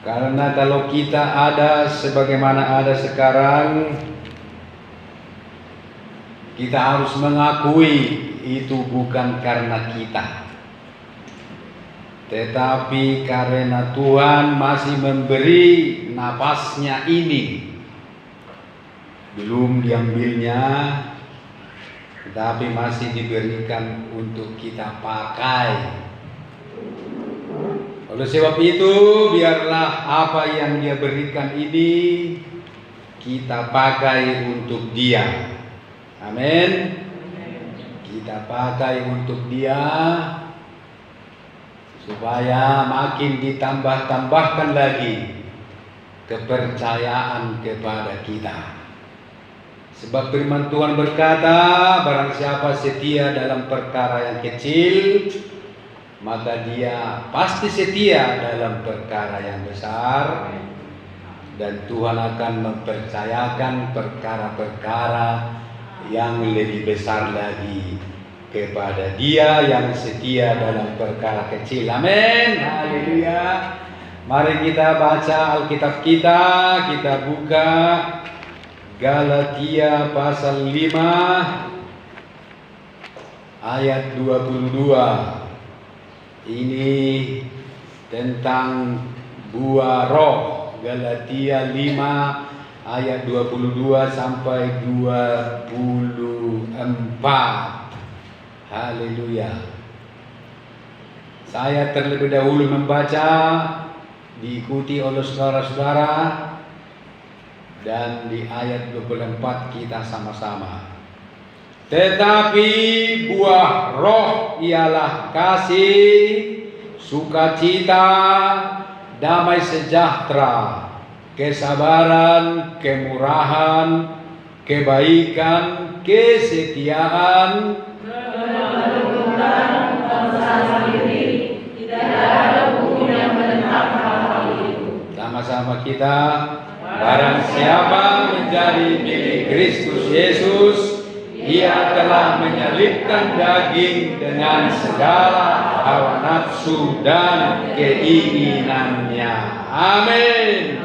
Karena kalau kita ada sebagaimana ada sekarang, kita harus mengakui itu bukan karena kita, tetapi karena Tuhan masih memberi napasnya ini. Belum diambilnya, tetapi masih diberikan untuk kita pakai. Oleh sebab itu, biarlah apa yang Dia berikan ini kita pakai untuk Dia. Amin. Kita pakai untuk Dia supaya makin ditambah-tambahkan lagi kepercayaan kepada kita. Sebab firman Tuhan berkata, barang siapa setia dalam perkara yang kecil, maka dia pasti setia dalam perkara yang besar, dan Tuhan akan mempercayakan perkara-perkara yang lebih besar lagi kepada dia yang setia dalam perkara kecil. Amin. Haleluya. Mari kita baca Alkitab kita buka Galatia pasal 5 ayat 22. Ini tentang buah roh. Galatia 5 ayat 22 sampai 24. Haleluya. Saya terlebih dahulu membaca, diikuti oleh saudara-saudara, dan di ayat 24 kita sama-sama. Tetapi buah roh ialah kasih, sukacita, damai sejahtera, kesabaran, kemurahan, kebaikan, kesetiaan, kelembutan, bangsa diri, tidak ada hukum yang menentang hal itu. Sama-sama kita, barang siapa menjadi milik Kristus Yesus, Ia telah menyalibkan daging dengan segala hawa nafsu dan keinginannya. Amin.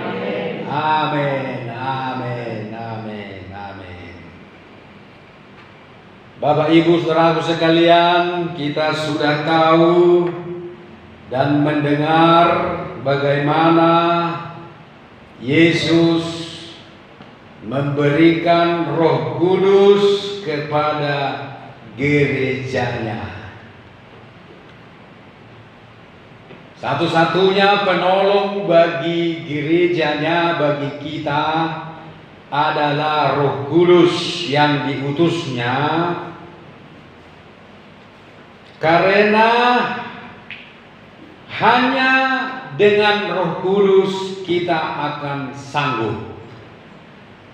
Amin. Amin. Amin. Amin. Bapak Ibu saudaraku sekalian, kita sudah tahu dan mendengar bagaimana Yesus memberikan Roh Kudus kepada gerejanya. Satu-satunya penolong bagi gerejanya, bagi kita, adalah Roh Kudus yang diutusnya, karena hanya dengan Roh Kudus kita akan sanggup.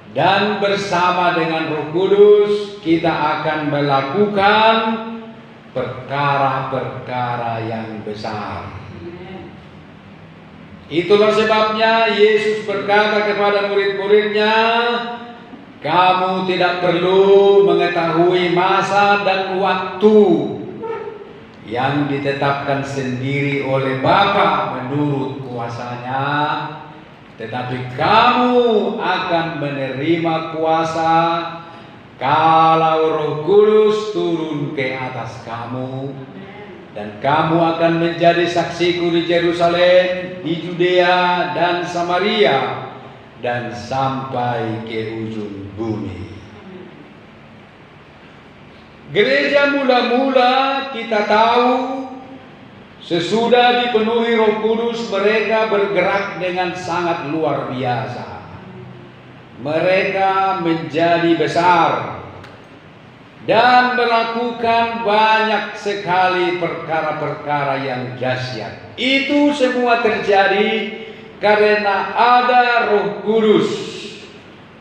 Dan bersama dengan Roh Kudus kita akan melakukan perkara-perkara yang besar. Itulah sebabnya Yesus berkata kepada murid-muridnya, kamu tidak perlu mengetahui masa dan waktu yang ditetapkan sendiri oleh Bapa menurut kuasanya, tetapi kamu akan menerima kuasa kalau Roh Kudus turun ke atas kamu, dan kamu akan menjadi saksiku di Yerusalem, di Judea dan Samaria, dan sampai ke ujung bumi. Gereja mula-mula kita tahu sesudah dipenuhi Roh Kudus, mereka bergerak dengan sangat luar biasa. Mereka menjadi besar dan melakukan banyak sekali perkara-perkara yang dahsyat. Itu semua terjadi karena ada Roh Kudus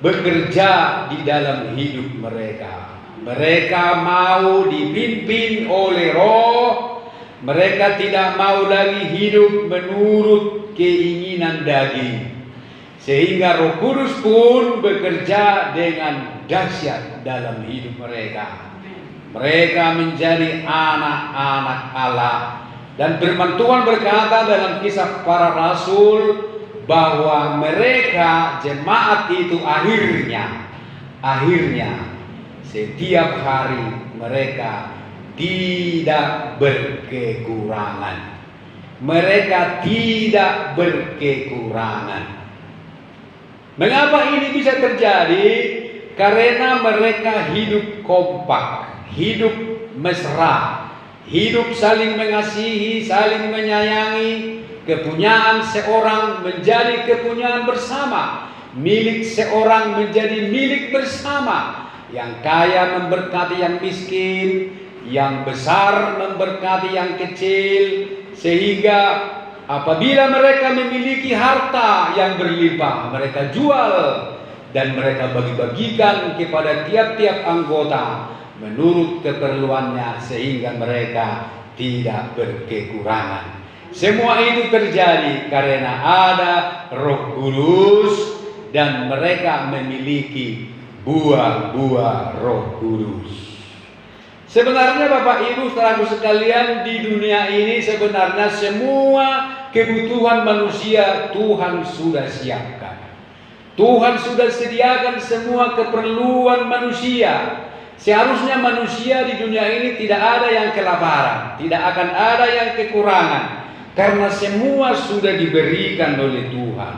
bekerja di dalam hidup mereka. Mereka mau dipimpin oleh Roh. Mereka tidak mau lagi hidup menurut keinginan daging, sehingga Roh Kudus pun bekerja dengan dahsyat dalam hidup mereka. Mereka menjadi anak-anak Allah. Dan firman Tuhan berkata dalam Kisah Para Rasul, bahwa mereka jemaat itu akhirnya setiap hari mereka tidak berkekurangan. Mereka tidak berkekurangan. Mengapa ini bisa terjadi? Karena mereka hidup kompak, hidup mesra, hidup saling mengasihi, saling menyayangi. Kepunyaan seorang menjadi kepunyaan bersama, milik seorang menjadi milik bersama. Yang kaya memberkati yang miskin, yang besar memberkati yang kecil, sehingga apabila mereka memiliki harta yang berlimpah, mereka jual dan mereka bagi-bagikan kepada tiap-tiap anggota menurut keperluannya, sehingga mereka tidak berkekurangan. Semua itu terjadi karena ada Roh Kudus dan mereka memiliki buah-buah Roh Kudus. Sebenarnya Bapak Ibu saudaraku sekalian, di dunia ini sebenarnya semua kebutuhan manusia Tuhan sudah siapkan. Tuhan sudah sediakan semua keperluan manusia. Seharusnya manusia di dunia ini tidak ada yang kelaparan, tidak akan ada yang kekurangan, karena semua sudah diberikan oleh Tuhan.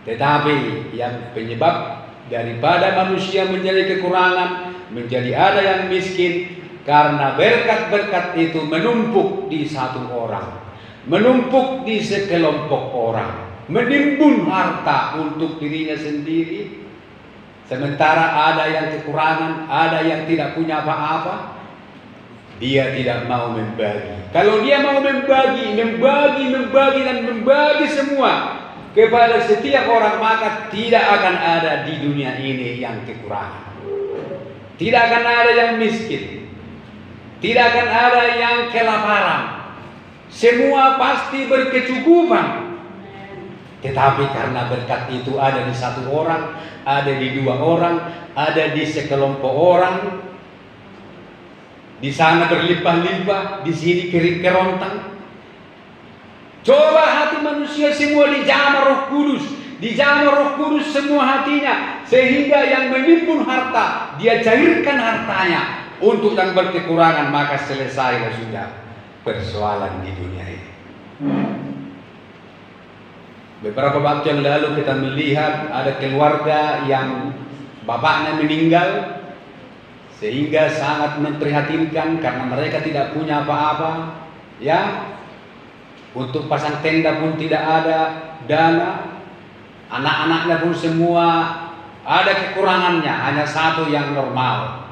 Tetapi yang penyebab daripada manusia menjadi kekurangan, menjadi ada yang miskin, karena berkat-berkat itu menumpuk di satu orang, menumpuk di sekelompok orang, menimbun harta untuk dirinya sendiri. Sementara ada yang kekurangan, ada yang tidak punya apa-apa, dia tidak mau membagi. Kalau dia mau membagi dan membagi semua kepada setiap orang, maka tidak akan ada di dunia ini yang kekurangan. Tidak akan ada yang miskin. Tidak akan ada yang kelaparan. Semua pasti berkecukupan. Tetapi karena berkat itu ada di satu orang, ada di dua orang, ada di sekelompok orang, di sana berlimpah-limpah, di sini kering kerontang. Coba hati manusia semua dijamah Roh Kudus, dijamah Roh Kudus semua hatinya, sehingga yang menimbun harta dia cairkan hartanya untuk yang berkekurangan, maka selesailah sudah persoalan di dunia ini. Beberapa waktu yang lalu kita melihat ada keluarga yang bapaknya meninggal, sehingga sangat memprihatinkan karena mereka tidak punya apa-apa, ya. Untuk pasang tenda pun tidak ada dana, anak-anaknya pun semua ada kekurangannya, hanya satu yang normal,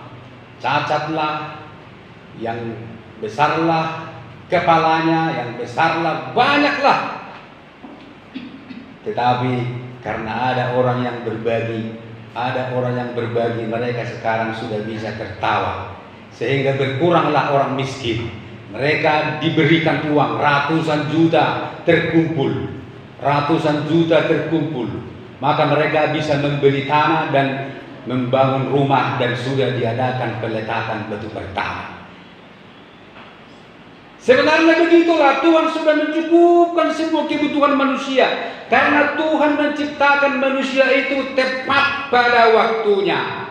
cacatlah, yang besarlah kepalanya, yang besarlah banyaklah. Tetapi karena ada orang yang berbagi, mereka sekarang sudah bisa tertawa, sehingga berkuranglah orang miskin. Mereka diberikan uang ratusan juta terkumpul, maka mereka bisa membeli tanah dan membangun rumah, dan sudah diadakan peletakan batu pertama. Sebenarnya begitulah, Tuhan sudah mencukupkan semua kebutuhan manusia, karena Tuhan menciptakan manusia itu tepat pada waktunya.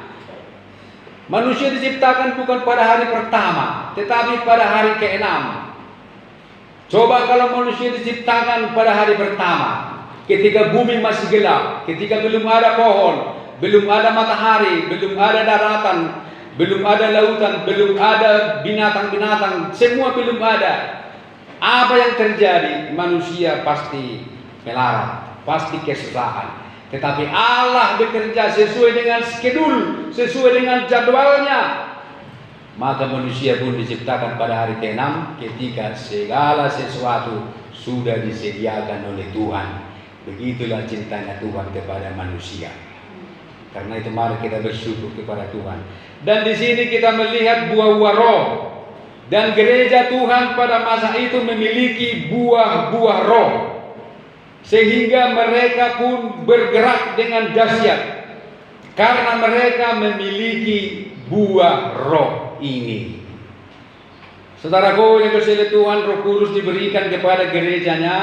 Manusia diciptakan bukan pada hari pertama, tetapi pada hari ke-6. Coba kalau manusia diciptakan pada hari pertama, ketika bumi masih gelap, ketika belum ada pohon, belum ada matahari, belum ada daratan, belum ada lautan, belum ada binatang-binatang, semua belum ada. Apa yang terjadi? Manusia pasti melarat, pasti kesusahan. Tetapi Allah bekerja sesuai dengan skedul, sesuai dengan jadwalnya. Maka manusia pun diciptakan pada hari ke-6 ketika segala sesuatu sudah disediakan oleh Tuhan. Begitulah cintanya Tuhan kepada manusia. Karena itu mari kita bersyukur kepada Tuhan. Dan di sini kita melihat buah-buah roh. Dan gereja Tuhan pada masa itu memiliki buah-buah roh, sehingga mereka pun bergerak dengan dahsyat karena mereka memiliki buah roh ini. Saudaraku yang bersilah Tuhan, Roh Kudus diberikan kepada gerejanya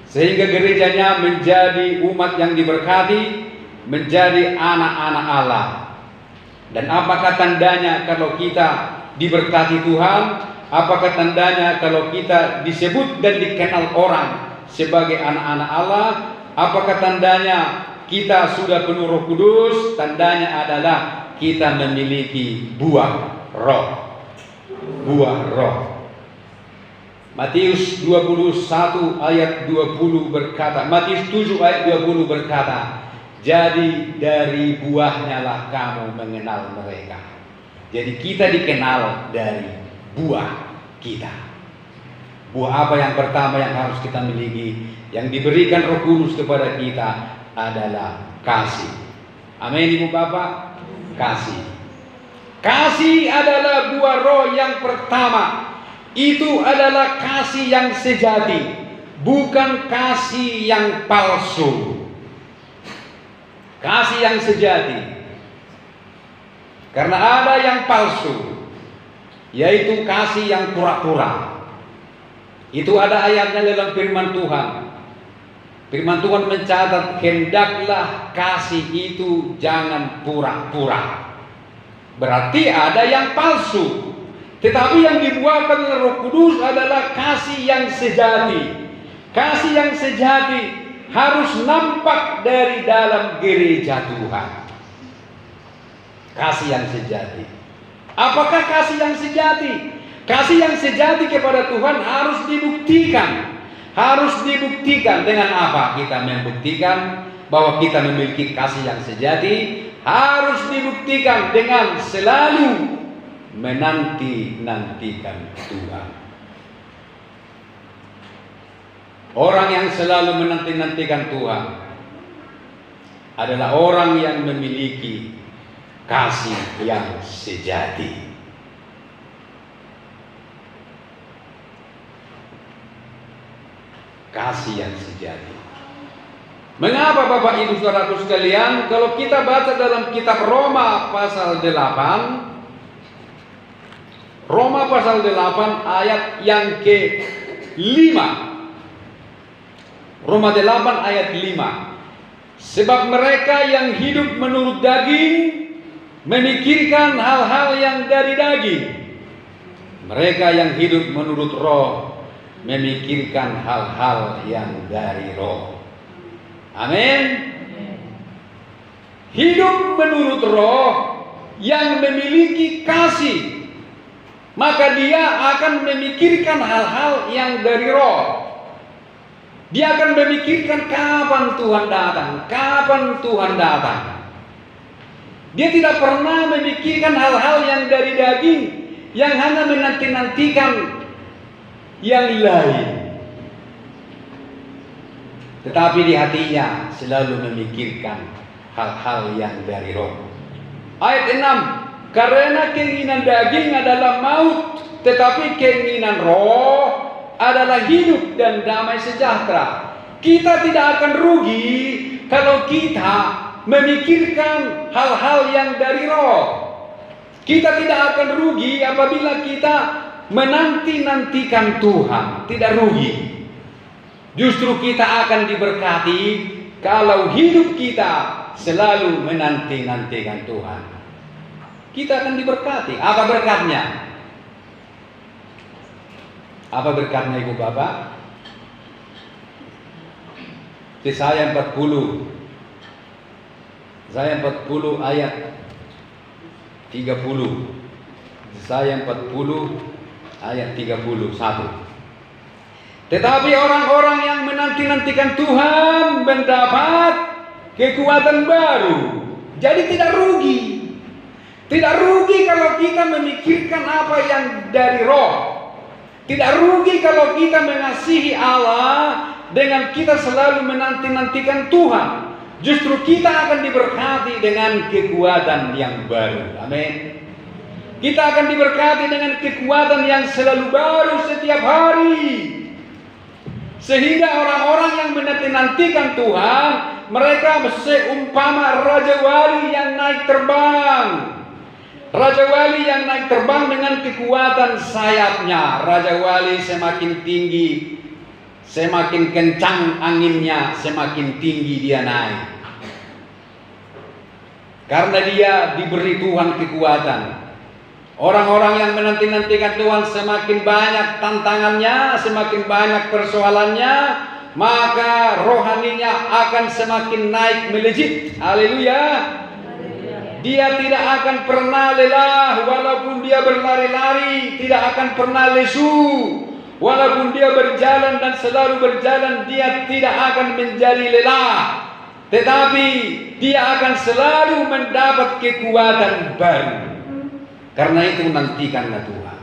sehingga gerejanya menjadi umat yang diberkati, menjadi anak-anak Allah. Dan apakah tandanya kalau kita diberkati Tuhan? Apakah tandanya kalau kita disebut dan dikenal orang sebagai anak-anak Allah? Apakah tandanya kita sudah penuh Roh Kudus? Tandanya adalah kita memiliki buah roh. Buah roh. Matius 21 ayat 20 berkata, Matius 7 ayat 20 berkata, jadi dari buahnya lah kamu mengenal mereka. Jadi kita dikenal dari buah kita. Buah apa yang pertama yang harus kita miliki, yang diberikan Roh Kudus kepada kita adalah kasih. Amin Ibu Bapak. Kasih. Kasih adalah buah roh yang pertama. Itu adalah kasih yang sejati, bukan kasih yang palsu. Kasih yang sejati. Karena ada yang palsu, yaitu kasih yang pura-pura. Itu ada ayatnya dalam firman Tuhan. Firman Tuhan mencatat, hendaklah kasih itu jangan pura-pura. Berarti ada yang palsu. Tetapi yang dibuahkan oleh Roh Kudus adalah kasih yang sejati. Kasih yang sejati harus nampak dari dalam gereja Tuhan. Kasih yang sejati. Apakah kasih yang sejati? Kasih yang sejati kepada Tuhan harus dibuktikan. Harus dibuktikan dengan apa? Kita membuktikan bahwa kita memiliki kasih yang sejati. Harus dibuktikan dengan selalu menanti-nantikan Tuhan. Orang yang selalu menanti-nantikan Tuhan adalah orang yang memiliki kasih yang sejati. Kasih yang sejati. Mengapa Bapak Ibu Saudaraku sekalian, kalau kita baca dalam kitab Roma pasal 8, Roma pasal 8 ayat yang ke-5. Roma 8 ayat 5. Sebab mereka yang hidup menurut daging memikirkan hal-hal yang dari daging. Mereka yang hidup menurut roh memikirkan hal-hal yang dari roh. Amin. Hidup menurut roh yang memiliki kasih, maka dia akan memikirkan hal-hal yang dari roh. Dia akan memikirkan kapan Tuhan datang, kapan Tuhan datang. Dia tidak pernah memikirkan hal-hal yang dari daging, yang hanya menanti-nantikan yang lain. Tetapi di hatinya selalu memikirkan hal-hal yang dari roh. Ayat 6. Karena keinginan daging adalah maut, tetapi keinginan roh adalah hidup dan damai sejahtera. Kita tidak akan rugi kalau kita memikirkan hal-hal yang dari roh. Kita tidak akan rugi apabila kita menanti-nantikan Tuhan. Tidak rugi. Justru kita akan diberkati kalau hidup kita selalu menanti-nantikan Tuhan. Kita akan diberkati. Apa berkatnya? Apa berkatnya Ibu Bapak? Yesaya 40. Yesaya 40 ayat 30. Yesaya 40 ayat 31. Tetapi orang-orang yang menanti-nantikan Tuhan mendapat kekuatan baru. Jadi tidak rugi. Tidak rugi kalau kita memikirkan apa yang dari roh. Tidak rugi kalau kita mengasihi Allah dengan kita selalu menanti-nantikan Tuhan. Justru kita akan diberkati dengan kekuatan yang baru. Amin. Kita akan diberkati dengan kekuatan yang selalu baru setiap hari. Sehingga orang-orang yang menanti-nantikan Tuhan, mereka seumpama Raja Wali yang naik terbang. Raja Wali yang naik terbang dengan kekuatan sayapnya. Raja Wali semakin tinggi, semakin kencang anginnya, semakin tinggi dia naik. Karena dia diberi Tuhan kekuatan. Orang-orang yang menanti-nantikan Tuhan semakin banyak tantangannya, semakin banyak persoalannya, maka rohaninya akan semakin naik melejit. Haleluya. Dia tidak akan pernah lelah walaupun dia berlari-lari, tidak akan pernah lesu. Walaupun dia berjalan dan selalu berjalan, dia tidak akan menjadi lelah. Tetapi dia akan selalu mendapat kekuatan baru. Karena itu nantikanlah Tuhan.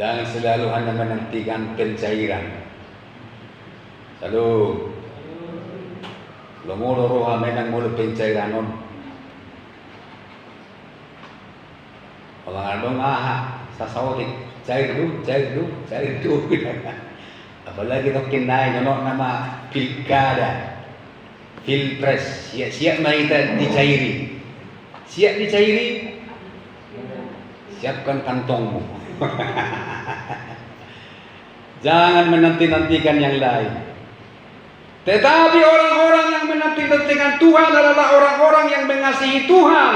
Jangan selalu hanya menantikan pencairan. Selalu lo mulu roha menang mulu pencairan on. Kalau adong sasawik cair dulu. Apalagi kalau kinai nyono nama pilkada, pilpres, siap kita dicairi. Siap dicairi, siapkan kantongmu. Jangan menanti-nantikan yang lain. Tetapi orang-orang yang menanti-nantikan Tuhan adalah orang-orang yang mengasihi Tuhan.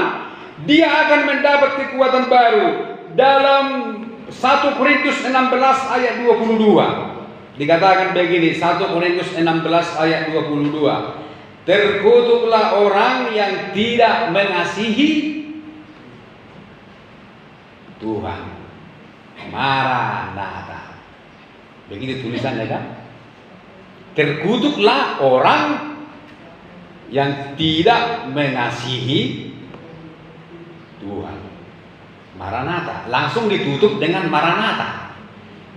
Dia akan mendapat kekuatan baru. Dalam 1 Korintus 16 ayat 22. Dikatakan begini, 1 Korintus 16 ayat 22. Terkutuklah orang yang tidak mengasihi Tuhan. Maranatha. Begitu tulisannya kan? Terkutuklah orang yang tidak mengasihi Tuhan. Maranatha. Langsung ditutup dengan Maranatha.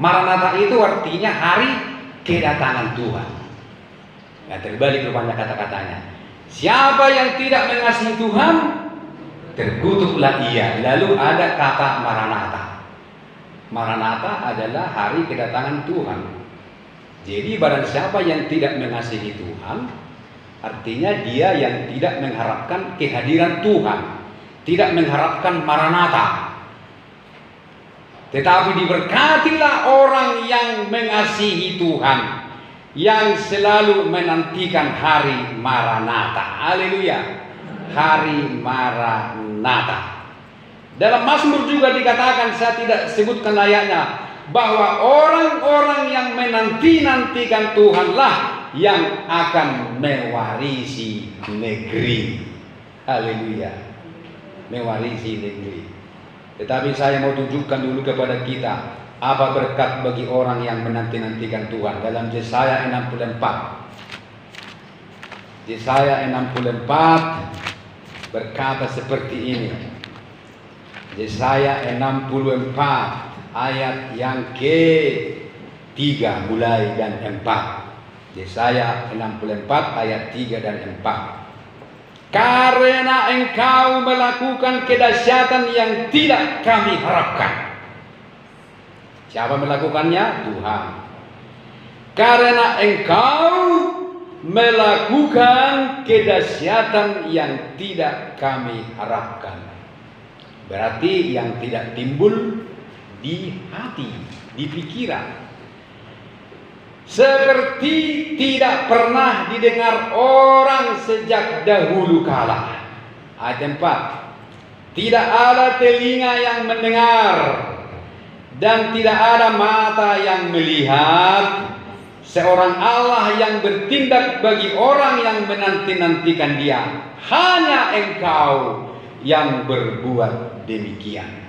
Maranatha itu artinya hari kedatangan Tuhan. Nah, terbalik rupanya kata-katanya. Siapa yang tidak mengasihi Tuhan, terkutuklah ia. Lalu ada kata Maranatha. Maranatha adalah hari kedatangan Tuhan. Jadi barang siapa yang tidak mengasihi Tuhan, artinya dia yang tidak mengharapkan kehadiran Tuhan, tidak mengharapkan Maranatha. Tetapi diberkatilah orang yang mengasihi Tuhan, yang selalu menantikan hari Maranatha. Haleluya. Hari Maranatha. Dalam Mazmur juga dikatakan, saya tidak sebutkan ayatnya, bahwa orang-orang yang menanti-nantikan Tuhanlah yang akan mewarisi negeri. Haleluya. Mewarisi negeri. Tetapi saya mau tunjukkan dulu kepada kita apa berkat bagi orang yang menanti-nantikan Tuhan. Dalam Yesaya 64. Yesaya 64 berkata seperti ini. Yesaya 64 ayat yang ke-3 mulai dan 4. Yesaya 64 ayat 3 dan 4. Karena engkau melakukan kedahsyatan yang tidak kami harapkan. Siapa melakukannya? Tuhan. Karena engkau melakukan kedahsyatan yang tidak kami harapkan. Berarti yang tidak timbul di hati, di pikiran. Seperti tidak pernah didengar orang sejak dahulu kala. Ayat 4. Tidak ada telinga yang mendengar dan tidak ada mata yang melihat seorang Allah yang bertindak bagi orang yang menanti-nantikan Dia. Hanya engkau yang berbuat demikian.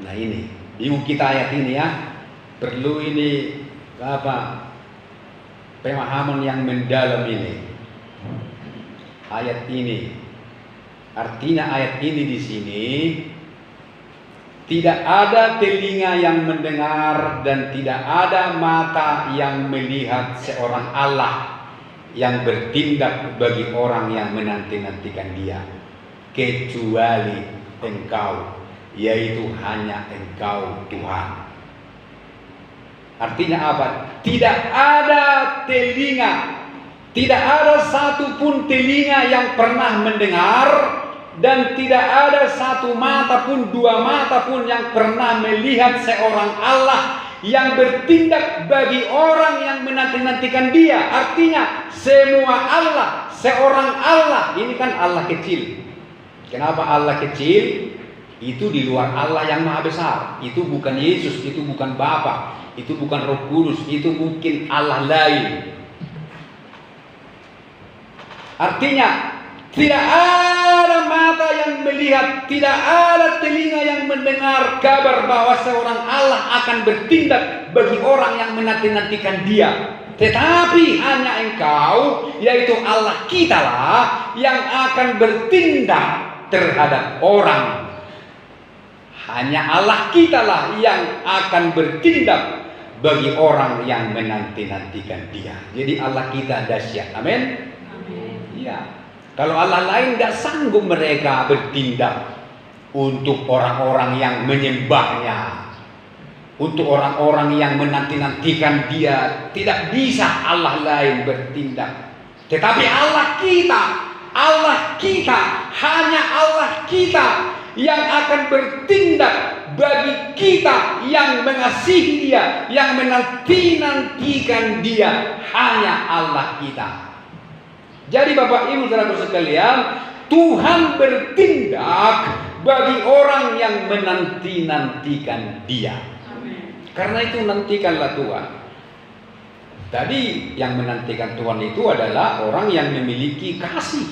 Nah ini, bingung kita ayat ini ya. Perlu ini pemahaman yang mendalam ini. Ayat ini artinya ayat ini di sini tidak ada telinga yang mendengar dan tidak ada mata yang melihat seorang Allah yang bertindak bagi orang yang menanti-nantikan Dia, kecuali engkau, yaitu hanya engkau Tuhan. Artinya apa? Tidak ada telinga, tidak ada satupun telinga yang pernah mendengar dan tidak ada satu mata pun, dua mata pun yang pernah melihat seorang Allah yang bertindak bagi orang yang menanti-nantikan Dia. Artinya semua Allah, seorang Allah. Ini kan Allah kecil. Kenapa Allah kecil? Itu di luar Allah yang maha besar. Itu bukan Yesus, itu bukan Bapa, itu bukan Roh Kudus, itu mungkin Allah lain. Artinya tidak ada mata yang melihat, tidak ada telinga yang mendengar kabar bahwa seorang Allah akan bertindak bagi orang yang menanti-nantikan Dia. Tetapi hanya Engkau, yaitu Allah kita lah, yang akan bertindak terhadap orang. Hanya Allah kita lah yang akan bertindak bagi orang yang menanti-nantikan Dia. Jadi Allah kita dahsyat. Amin. Ya. Kalau Allah lain tidak sanggup mereka bertindak untuk orang-orang yang menyembahnya, untuk orang-orang yang menanti-nantikan Dia. Tidak bisa Allah lain bertindak. Tetapi Allah kita, hanya Allah kita yang akan bertindak bagi kita yang mengasihi Dia, yang menanti-nantikan Dia. Hanya Allah kita. Jadi Bapak Ibu saudara sekalian, Tuhan bertindak bagi orang yang menanti-nantikan Dia. Karena itu nantikanlah Tuhan. Tadi yang menantikan Tuhan itu adalah orang yang memiliki kasih.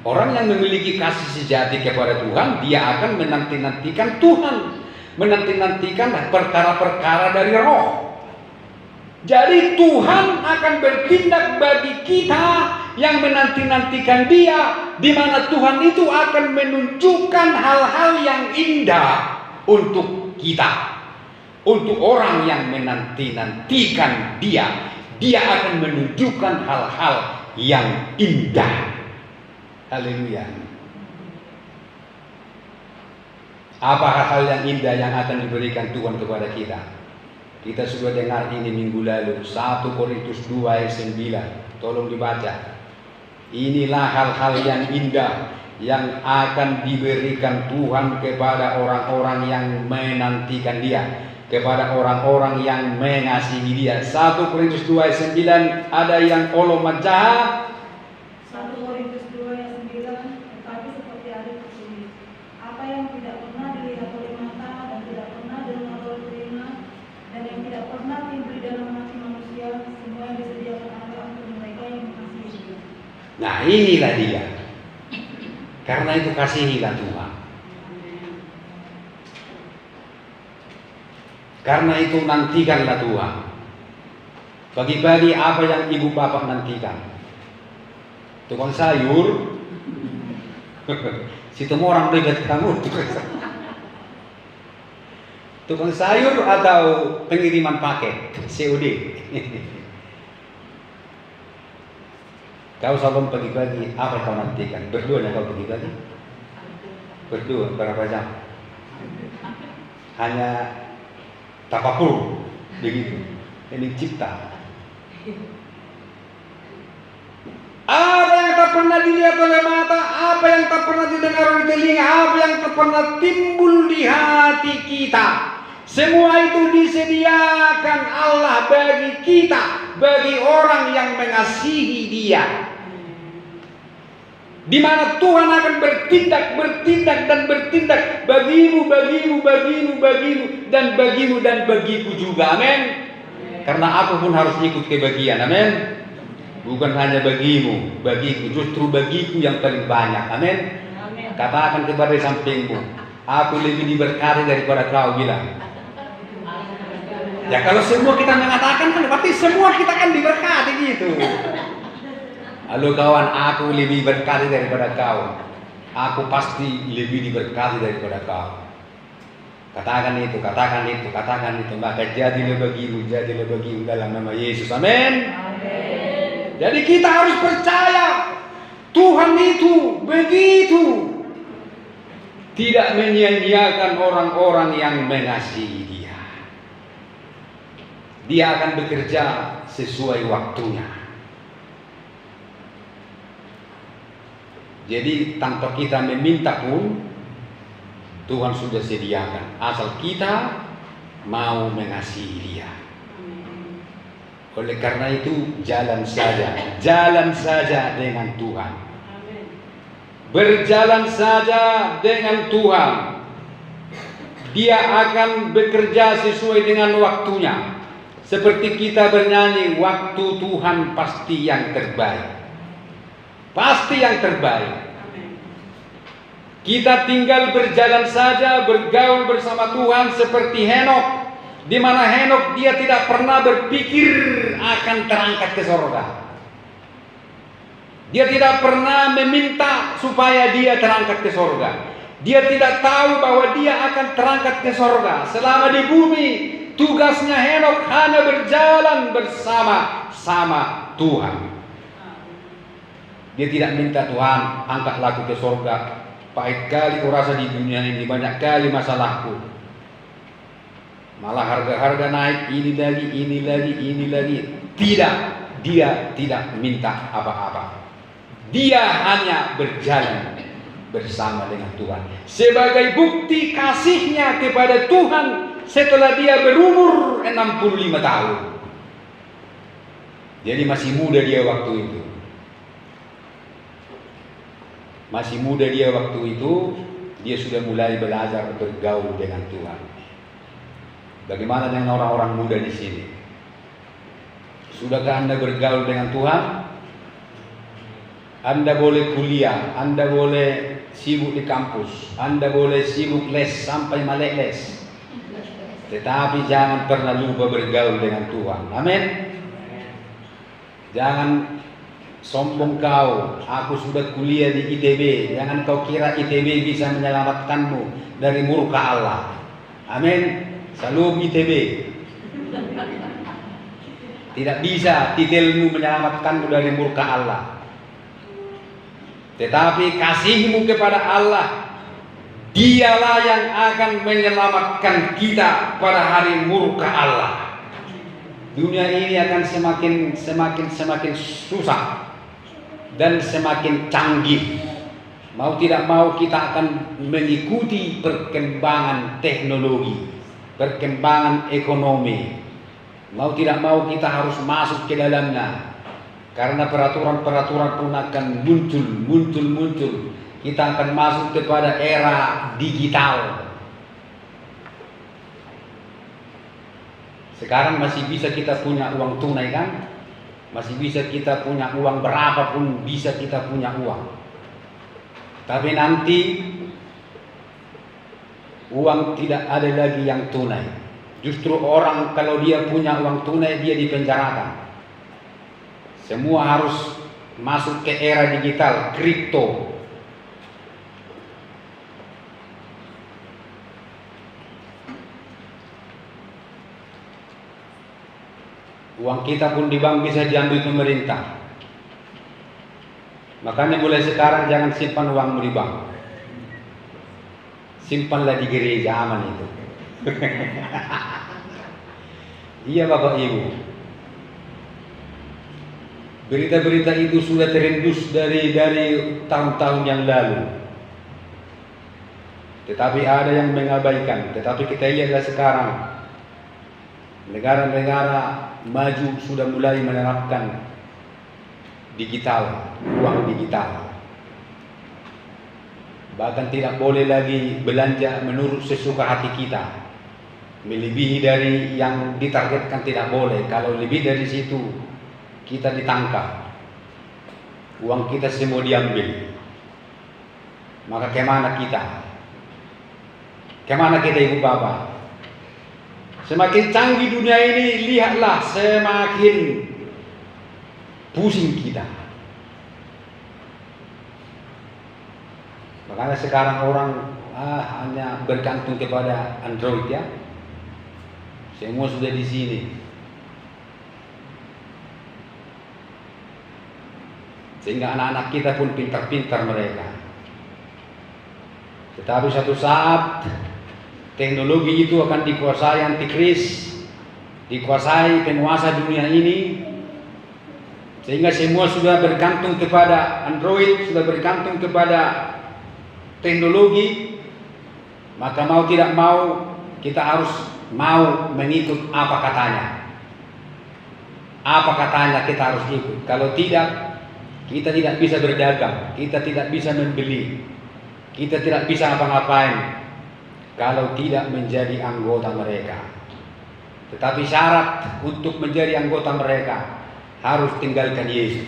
Orang yang memiliki kasih sejati kepada Tuhan, dia akan menanti-nantikan Tuhan, menanti-nantikan perkara-perkara dari Roh. Jadi Tuhan akan bertindak bagi kita yang menanti-nantikan Dia, di mana Tuhan itu akan menunjukkan hal-hal yang indah untuk kita. Untuk orang yang menanti-nantikan Dia, Dia akan menunjukkan hal-hal yang indah. Haleluya. Apa hal-hal yang indah yang akan diberikan Tuhan kepada kita? Kita sudah dengar ini minggu lalu, 1 Korintus 2 ayat 9. Tolong dibaca. Inilah hal-hal yang indah yang akan diberikan Tuhan kepada orang-orang yang menantikan Dia, kepada orang-orang yang mengasihi Dia. 1 Korintus 2 ayat 9, ada yang olo majaha. 1 Korintus 2 ayat 9, tetapi seperti ada tertulis, apa yang tidak pernah dilihat oleh mata dan tidak pernah dengar oleh telinga dan yang tidak pernah timbul di dalam hati manusia, semua yang disediakan Allah untuk mereka yang mengasihi Dia. Nah, inilah Dia. Karena itu kasihilah Tuhan. Karena itu nantikanlah Tuhan. Bagi-bagi apa yang ibu bapak nantikan. Tukang sayur. Situ orang dekat kamu. Tukang sayur atau pengiriman paket COD. Kau selalu pagi-pagi, apa kau nantikan? Berdua ya kau pagi-pagi? Berdua, berapa jam? Hanya tapakur, begitu. Ini cipta. Apa yang tak pernah dilihat oleh mata, apa yang tak pernah didengar oleh telinga, apa yang tak pernah timbul di hati kita, semua itu disediakan Allah bagi kita, bagi orang yang mengasihi Dia. Di mana Tuhan akan bertindak dan bertindak bagimu dan bagimu dan bagiku juga. Amin. Karena aku pun harus ikut kebagian. Amin. Bukan hanya bagimu, bagiku, justru bagiku yang paling banyak. Amin. Katakan kepada sampingmu, aku lebih diberkati daripada kau, bilang. Ya kalau semua kita mengatakan kan berarti semua kita kan diberkati gitu. Halo kawan, aku lebih berkati daripada kau. Aku pasti lebih diberkati daripada kau. Katakan itu. Maka jadilah bagimu dalam nama Yesus. Amin. Jadi kita harus percaya Tuhan itu begitu. Tidak menyia-nyiakan orang-orang yang mengasihi Dia. Dia akan bekerja sesuai waktunya. Jadi tanpa kita meminta pun Tuhan sudah sediakan, asal kita mau mengasihi Dia. Oleh karena itu jalan saja dengan Tuhan. Berjalan saja dengan Tuhan. Dia akan bekerja sesuai dengan waktunya. Seperti kita bernyanyi, waktu Tuhan pasti yang terbaik. Pasti yang terbaik. Kita tinggal berjalan saja, bergaul bersama Tuhan seperti Henokh, di mana Henokh dia tidak pernah berpikir akan terangkat ke surga. Dia tidak pernah meminta supaya dia terangkat ke surga. Dia tidak tahu bahwa dia akan terangkat ke surga. Selama di bumi, tugasnya Henokh hanya berjalan bersama Tuhan. Dia tidak minta Tuhan angkatlah aku ke surga. Pahit kali ku rasa di dunia ini, banyak kali masalahku. Malah harga-harga naik, ini lagi. Tidak, dia tidak minta apa-apa. Dia hanya berjalan bersama dengan Tuhan. Sebagai bukti kasihnya kepada Tuhan setelah dia berumur 65 tahun. Jadi masih muda dia waktu itu. Masih muda dia waktu itu, dia sudah mulai belajar bergaul dengan Tuhan. Bagaimana dengan orang-orang muda di sini? Sudahkah Anda bergaul dengan Tuhan? Anda boleh kuliah, Anda boleh sibuk di kampus, Anda boleh sibuk les sampai melek les. Tetapi jangan pernah lupa bergaul dengan Tuhan. Amin. Jangan sombong kau, aku sudah kuliah di ITB. Jangan kau kira ITB bisa menyelamatkanmu dari murka Allah. Amin. Salam ITB. Tidak bisa titelmu menyelamatkanmu dari murka Allah. Tetapi kasihmu kepada Allah, Dialah yang akan menyelamatkan kita pada hari murka Allah. Dunia ini akan semakin susah dan semakin canggih. Mau tidak mau kita akan mengikuti perkembangan teknologi, perkembangan ekonomi. Mau tidak mau kita harus masuk ke dalamnya. Karena peraturan-peraturan pun akan muncul. Kita akan masuk kepada era digital. Sekarang masih bisa kita punya uang tunai kan? Masih bisa kita punya uang berapapun, bisa kita punya uang. Tapi nanti uang tidak ada lagi yang tunai. Justru orang kalau dia punya uang tunai, dia dipenjarakan. Semua harus masuk ke era digital, kripto. Uang kita pun di bank bisa diambil pemerintah. Makanya mulai sekarang jangan simpan uangmu di bank. Simpanlah di gereja, aman itu. Iya Bapak Ibu. Berita-berita itu sudah terendus dari tahun-tahun yang lalu. Tetapi ada yang mengabaikan. Tetapi kita lihatlah sekarang. Negara-negara maju sudah mulai menerapkan digital, uang digital. Bahkan tidak boleh lagi belanja menurut sesuka hati kita. Melebihi dari yang ditargetkan tidak boleh. Kalau lebih dari situ kita ditangkap. Uang kita semua diambil. Maka kemana kita? Kemana kita Ibu Bapak? Semakin canggih dunia ini, lihatlah semakin pusing kita. Makanya sekarang orang hanya bergantung kepada Android ya. Semua sudah di sini. Sehingga anak-anak kita pun pintar-pintar mereka. Tetapi satu saat teknologi itu akan dikuasai antikris, dikuasai penguasa dunia ini, Sehingga semua sudah bergantung kepada Android, sudah bergantung kepada teknologi. Maka mau tidak mau kita harus mau mengikut apa katanya. Apa katanya kita harus ikut. Kalau tidak, kita tidak bisa berdagang, kita tidak bisa membeli, kita tidak bisa apa-ngapain kalau tidak menjadi anggota mereka. Tetapi syarat untuk menjadi anggota mereka harus tinggalkan Yesus.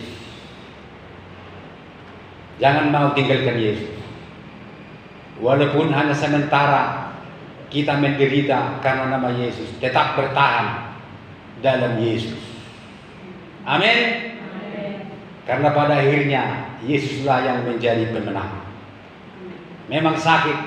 Jangan mau tinggalkan Yesus. Walaupun hanya sementara kita menderita karena nama Yesus, tetap bertahan dalam Yesus. Amin. Karena pada akhirnya Yesuslah yang menjadi pemenang. Memang sakit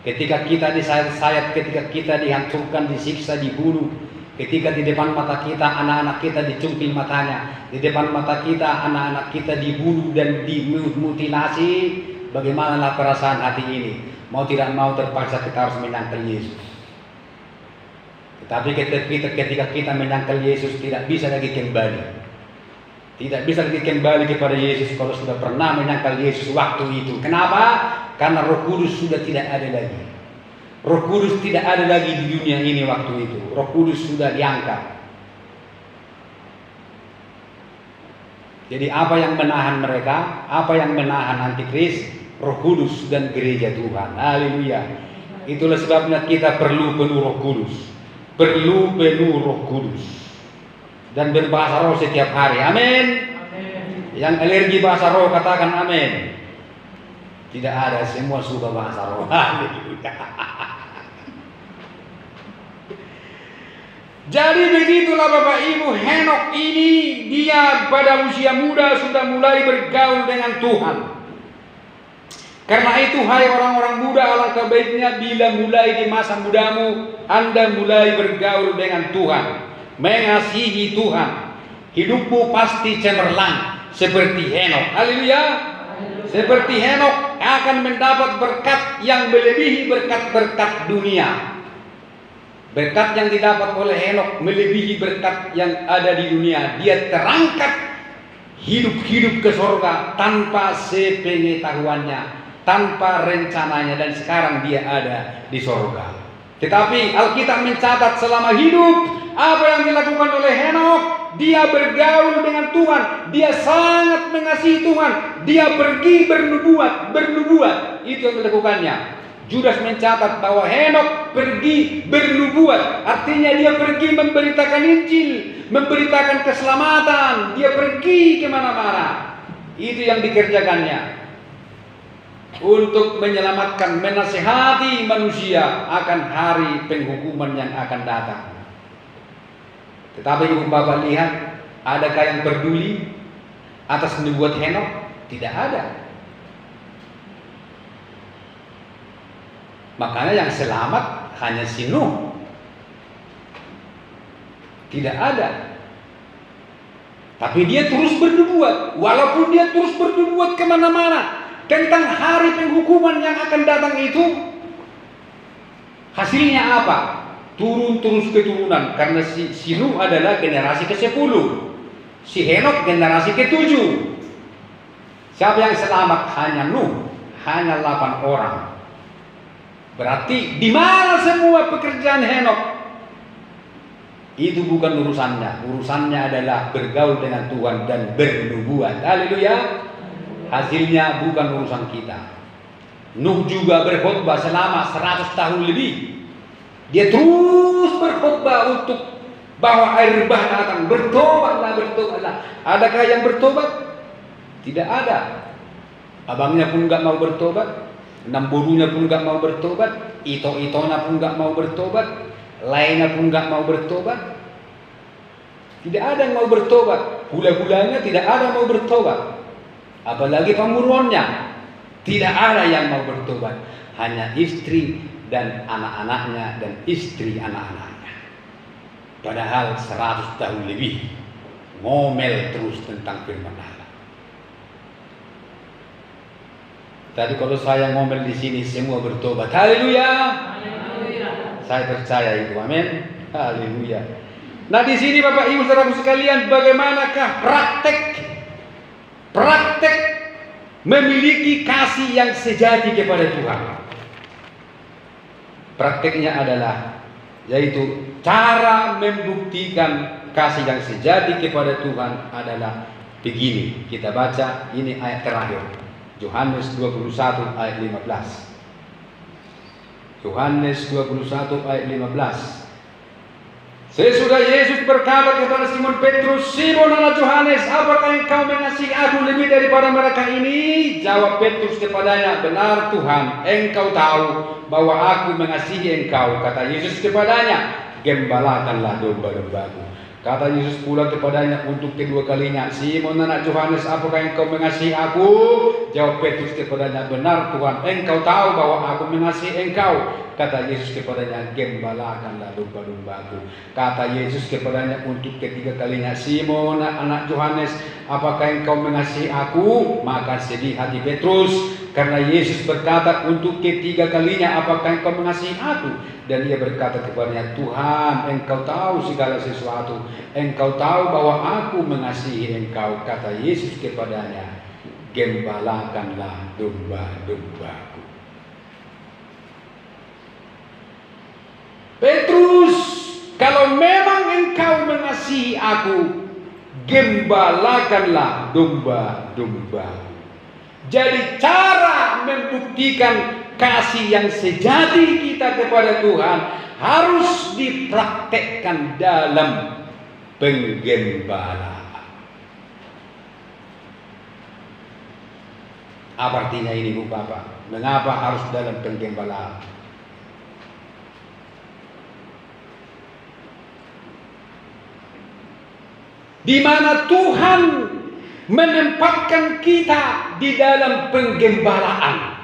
ketika kita disayat-sayat, ketika kita dihancurkan, disiksa, dibunuh, ketika di depan mata kita anak-anak kita dicungkil matanya, di depan mata kita anak-anak kita dibunuh dan dimutilasi. Bagaimanalah perasaan hati ini? Mau tidak mau terpaksa kita harus menyangkal Yesus. Tetapi ketika kita menyangkal Yesus, tidak bisa lagi kembali. Tidak bisa lagi kembali kepada Yesus kalau sudah pernah menyangkal Yesus waktu itu. Kenapa? Karena Roh Kudus sudah tidak ada lagi. Roh Kudus tidak ada lagi di dunia ini waktu itu. Roh Kudus sudah diangkat. Jadi apa yang menahan mereka? Apa yang menahan antikris? Roh Kudus dan gereja Tuhan. Haleluya. Itulah sebabnya kita perlu penuh Roh Kudus. Perlu penuh Roh Kudus. Dan berbahasa roh setiap hari. Amin. Yang alergi bahasa roh katakan amin. Tidak ada, semua suka bahasa roh. Haleluya. Jadi begitulah Bapak Ibu, Henok ini dia pada usia muda sudah mulai bergaul dengan Tuhan. Karena itu hai orang-orang muda, alangkah baiknya bila mulai di masa mudamu Anda mulai bergaul dengan Tuhan, mengasihi Tuhan. Hidupmu pasti cemerlang seperti Henok. Haleluya. Seperti Henok akan mendapat berkat yang melebihi berkat-berkat dunia. Berkat yang didapat oleh Henok melebihi berkat yang ada di dunia. Dia terangkat hidup-hidup ke surga tanpa sepengetahuannya, tanpa rencananya, dan sekarang dia ada di surga. Tetapi Alkitab mencatat selama hidup apa yang dilakukan oleh Henok, dia bergaul dengan Tuhan, dia sangat mengasihi Tuhan, dia pergi bernubuat, itu yang dilakukannya. Judas mencatat bahwa Henok pergi bernubuat, artinya dia pergi memberitakan Injil, memberitakan keselamatan, dia pergi kemana-mana. Itu yang dikerjakannya untuk menyelamatkan, menasihati manusia akan hari penghukuman yang akan datang. Tetapi Ibu Bapak lihat, adakah yang peduli atas nubuat Henok? Tidak ada. Makanya yang selamat hanya si Nuh. Tidak ada. Tapi dia terus bernubuat. Walaupun dia terus bernubuat kemana-mana tentang hari penghukuman yang akan datang itu, hasilnya apa? Turun terus keturunan. Karena si Nuh adalah generasi ke-10, si Henok generasi ke-7. Siapa yang selamat? Hanya Nuh, hanya 8 orang. Berarti di mana semua pekerjaan Henok? Itu bukan urusannya. Urusannya adalah bergaul dengan Tuhan dan bernubuat. Haleluya. Hasilnya bukan urusan kita. Nuh juga berkhotbah selama 100 tahun lebih. Dia terus berkhotbah untuk bahwa air bah datang. Bertobatlah, bertobatlah. Adakah yang bertobat? Tidak ada. Abangnya pun nggak mau bertobat. Namburunya pun nggak mau bertobat. Ito-itonya pun nggak mau bertobat. Lainnya pun nggak mau bertobat. Tidak ada yang mau bertobat. Hula-hulanya tidak ada yang mau bertobat. Apalagi pemburuannya, tidak ada yang mau bertobat. Hanya istri dan anak-anaknya dan istri anak-anaknya. Padahal 100 tahun lebih ngomel terus tentang firman Allah. Tadi kalau saya ngomel di sini semua bertobat. Haleluya. Saya percaya itu. Amin. Haleluya. Nah, di sini Bapak Ibu Saudara sekalian, bagaimanakah praktek memiliki kasih yang sejati kepada Tuhan? Prakteknya adalah yaitu cara membuktikan kasih yang sejati kepada Tuhan adalah begini. Kita baca ini ayat terakhir, Yohanes 21 ayat 15. Yohanes 21 ayat 15. Sesudah Yesus berkata kepada Simon Petrus, "Simon anak Yohanes, apakah engkau mengasihi aku lebih daripada mereka ini?" Jawab Petrus kepadanya, "Benar Tuhan, engkau tahu bahwa aku mengasihi engkau." Kata Yesus kepadanya, "Gembalakanlah domba-dombaku." Kata Yesus pula kepadanya untuk kedua kalinya, "Simon anak Yohanes, apakah engkau mengasihi aku?" Jawab Petrus kepadanya, "Benar Tuhan, engkau tahu bahwa aku mengasihi engkau." Kata Yesus kepadanya, "Gembalakanlah domba-dombaku." Kata Yesus kepadanya untuk ketiga kalinya, "Simon anak Yohanes, apakah engkau mengasihi aku?" Maka sedih hati Petrus karena Yesus berkata untuk ketiga kalinya, "Apakah engkau mengasihi aku?" Dan ia berkata kepadanya, "Tuhan, engkau tahu segala sesuatu. Engkau tahu bahwa aku mengasihi engkau." Kata Yesus kepadanya, "Gembalakanlah domba-dombaku." Petrus, kalau memang engkau mengasihi aku, gembalakanlah domba-dombaku. Jadi cara membuktikan kasih yang sejati kita kepada Tuhan harus dipraktekkan dalam penggembalaan. Apa artinya ini, Bu Bapak? Mengapa harus dalam penggembalaan? Di mana Tuhan menempatkan kita di dalam penggembalaan.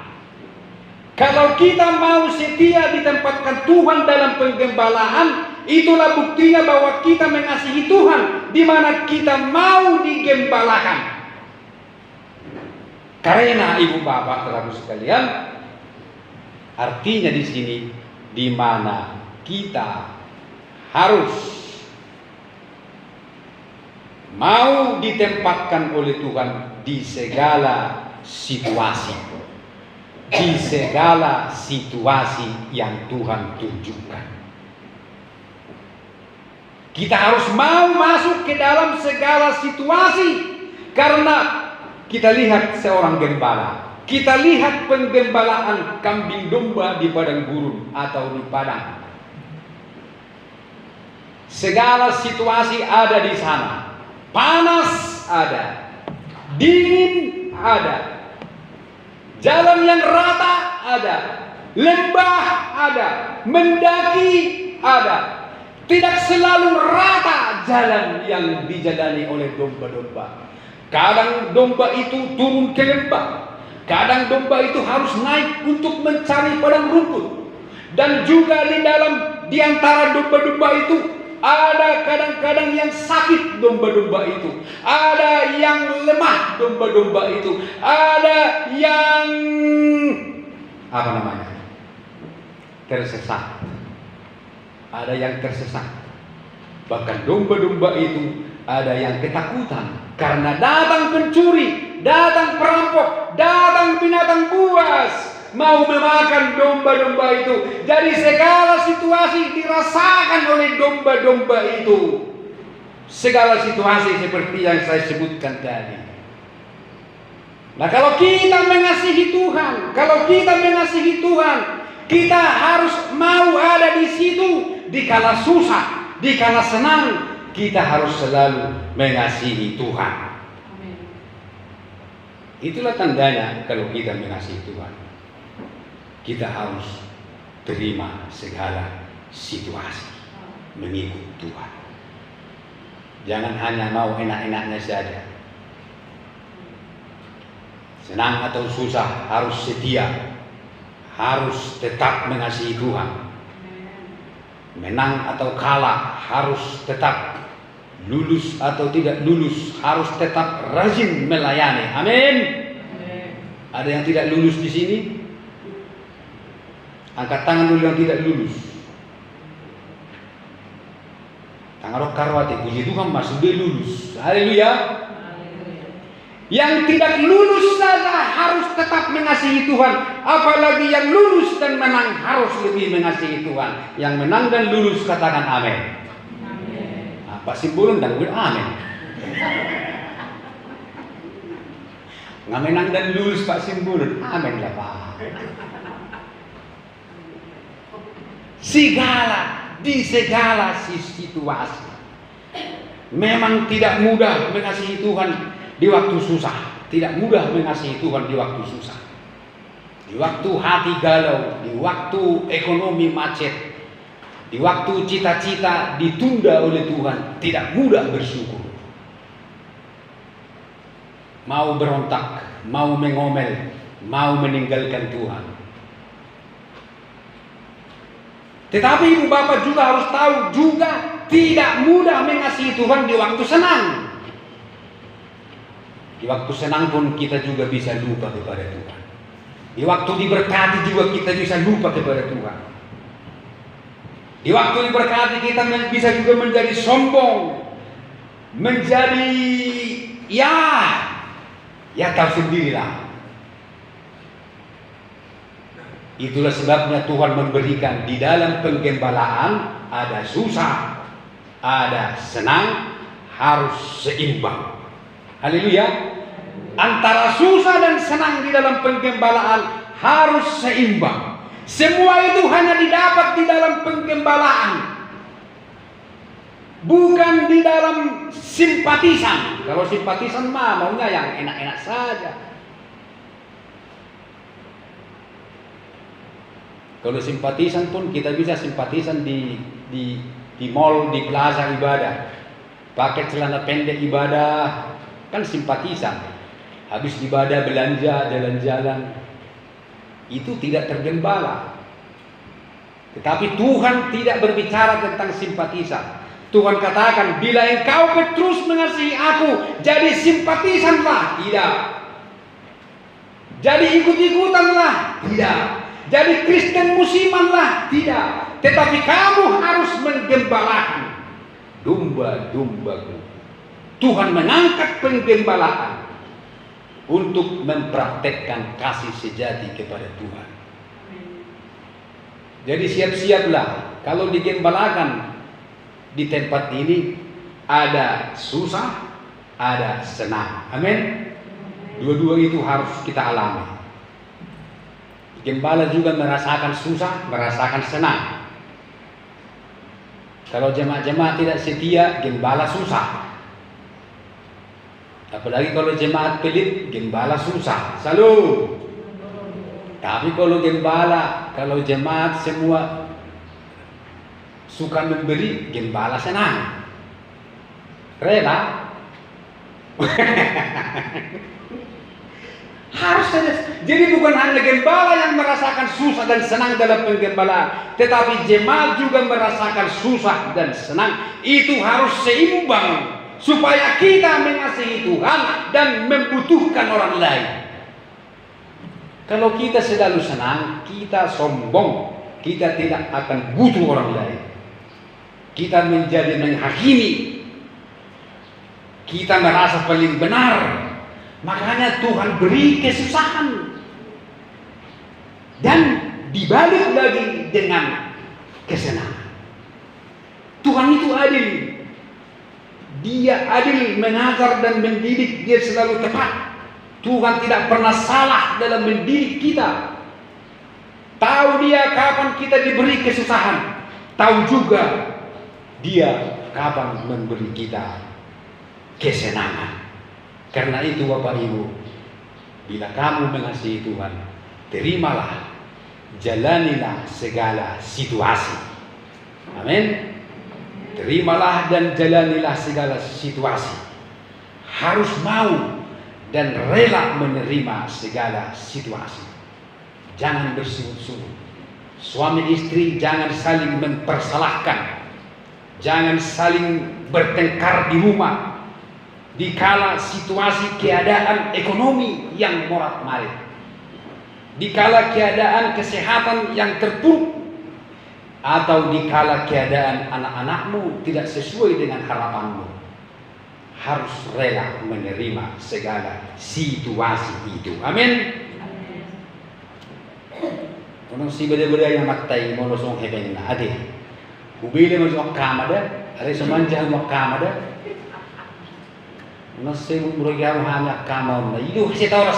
Kalau kita mau setia ditempatkan Tuhan dalam penggembalaan, itulah buktinya bahwa kita mengasihi Tuhan, di mana kita mau digembalakan. Karena Ibu Bapak Saudara sekalian, artinya di sini di mana kita harus mau ditempatkan oleh Tuhan di segala situasi. Di segala situasi yang Tuhan tunjukkan. Kita harus mau masuk ke dalam segala situasi. Karena kita lihat seorang gembala. Kita lihat penggembalaan kambing domba di padang gurun atau di padang. Segala situasi ada di sana. Panas ada, dingin ada, jalan yang rata ada, lembah ada, mendaki ada. Tidak selalu rata jalan yang dijalani oleh domba-domba. Kadang domba itu turun ke lembah, kadang domba itu harus naik untuk mencari padang rumput. Dan juga di antara domba-domba itu ada kadang-kadang yang sakit domba-domba itu. Ada yang lemah domba-domba itu. Ada yang tersesat. Ada yang tersesat. Bahkan domba-domba itu ada yang ketakutan karena datang pencuri, datang perampok, datang binatang buas mau memakan domba-domba itu. Jadi segala situasi dirasakan oleh domba-domba itu. Segala situasi seperti yang saya sebutkan tadi. Nah, kalau kita mengasihi Tuhan, kita harus mau ada di situ. Dikala susah, dikala senang, kita harus selalu mengasihi Tuhan. Itulah tandanya kalau kita mengasihi Tuhan. Kita harus terima segala situasi mengikut Tuhan. Jangan hanya mau enak-enaknya saja. Senang atau susah harus setia. Harus tetap mengasihi Tuhan. Menang atau kalah harus tetap. Lulus atau tidak lulus harus tetap rajin melayani. Amin. Ada yang tidak lulus di sini? Angkat tangan dulu yang tidak lulus. Tangarok karwate, puji Tuhan masuk dia lulus. Haleluya. Yang tidak lulus saja harus tetap mengasihi Tuhan. Apalagi yang lulus dan menang harus lebih mengasihi Tuhan. Yang menang dan lulus katakan amin. Nah, Pak Simbulun dan gue amin. Nggak menang dan lulus Pak Simbulun, amin lah Pak. Di segala situasi. Memang tidak mudah mengasihi Tuhan di waktu susah, tidak mudah mengasihi Tuhan di waktu susah. Di waktu hati galau, di waktu ekonomi macet, di waktu cita-cita ditunda oleh Tuhan, tidak mudah bersyukur. Mau berontak, mau mengomel, mau meninggalkan Tuhan. Tetapi ibu bapak juga harus tahu juga tidak mudah mengasihi Tuhan di waktu senang. Di waktu senang pun kita juga bisa lupa kepada Tuhan. Di waktu diberkati juga kita bisa lupa kepada Tuhan. Di waktu diberkati kita bisa juga menjadi sombong. Menjadi ya tahu sendirilah. Itulah sebabnya Tuhan memberikan di dalam penggembalaan ada susah, ada senang, harus seimbang. Haleluya. Antara susah dan senang di dalam penggembalaan harus seimbang. Semua itu hanya didapat di dalam penggembalaan, bukan di dalam simpatisan. Kalau simpatisan mah maunya yang enak-enak saja. Kalau simpatisan pun kita bisa simpatisan di mall, di plaza ibadah. Pakai celana pendek ibadah, kan simpatisan. Habis ibadah belanja, jalan-jalan. Itu tidak tergembala. Tetapi Tuhan tidak berbicara tentang simpatisan. Tuhan katakan, bila engkau terus mengasihi aku, jadi simpatisanlah. Tidak. Jadi ikut-ikutanlah. Tidak. Jadi Kristen musimanlah. Tidak. Tetapi kamu harus menggembalakan domba-dombaku. Tuhan mengangkat penggembalaan untuk mempraktekkan kasih sejati kepada Tuhan. Jadi siap-siaplah kalau digembalakan di tempat ini ada susah, ada senang. Amin. Dua-dua itu harus kita alami. Gembala juga merasakan susah, merasakan senang. Kalau jemaat-jemaat tidak setia, gembala susah. Apalagi kalau jemaat pelit, gembala susah. Selalu. Tapi kalau gembala, kalau jemaat semua suka memberi, gembala senang. Rela. Harus saja. Jadi bukan hanya gembala yang merasakan susah dan senang dalam penggembalaan, tetapi jemaat juga merasakan susah dan senang. Itu harus seimbang supaya kita mengasihi Tuhan dan membutuhkan orang lain. Kalau kita selalu senang, kita sombong, kita tidak akan butuh orang lain. Kita menjadi menghakimi, kita merasa paling benar. Makanya Tuhan beri kesusahan dan dibalik lagi dengan kesenangan. Tuhan itu adil. Dia adil mengajar dan mendidik, dia selalu tepat. Tuhan tidak pernah salah dalam mendidik kita. Tahu dia kapan kita diberi kesusahan. Tahu juga dia kapan memberi kita kesenangan. Karena itu Bapak Ibu, bila kamu mengasihi Tuhan, terimalah, jalanilah segala situasi. Amin. Terimalah dan jalanilah segala situasi. Harus mau dan rela menerima segala situasi. Jangan bersungut-sungut. Suami istri jangan saling mempersalahkan. Jangan saling bertengkar di rumah. Dikala situasi keadaan ekonomi yang morat-marit, dikala keadaan kesehatan yang terpuruk, atau dikala keadaan anak-anakmu tidak sesuai dengan harapanmu, harus rela menerima segala situasi itu. Amin. Kalau si beda-beda yang matai mau losong hebeng na ade, hubile mau kamada, ada semanjang mau kamada. Nasi murugya hanya kamar na, itu setor.